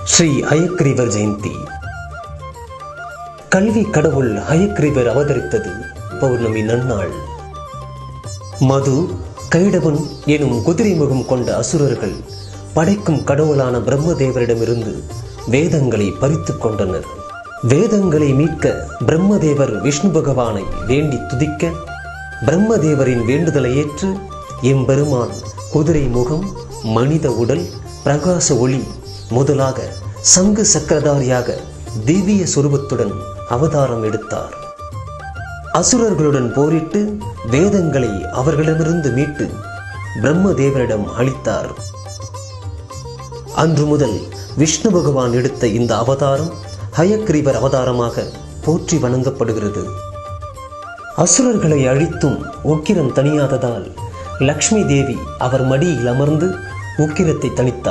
ஸ்ரீ ஹயக்ரீவர் ஜெயந்தி. கல்வி கடவுள் ஹயக்ரீவர் அவதரித்தது பௌர்ணமி நன்னாள். மது, கைடவன் எனும் குதிரை முகம் கொண்ட அசுரர்கள் படைக்கும் கடவுளான பிரம்மதேவரிடமிருந்து வேதங்களை பறித்துக் கொண்டனர். வேதங்களை மீட்க பிரம்மதேவர் விஷ்ணு பகவானை வேண்டி துதிக்க, பிரம்மதேவரின் வேண்டுதலை ஏற்று எம்பெருமான் குதிரை முகம், மனித உடல், பிரகாச ஒளி முதலாக சங்கு சக்கரதாரியாக திவ்ய சொரூபத்துடன் அவதாரம் எடுத்தார். அசுரர்களுடன் போரிட்டு வேதங்களை அவர்களிடமிருந்து மீட்டு பிரம்மதேவரிடம் அளித்தார். அன்று முதல் விஷ்ணு பகவான் எடுத்த இந்த அவதாரம் ஹயக்ரீவர் அவதாரமாக போற்றி வணங்கப்படுகிறது. அசுரர்களை அழித்தும் உக்கிரம் தணியாததால் லக்ஷ்மி தேவி அவர் மடியில் அமர்ந்து உக்கிரத்தை தணித்தார்.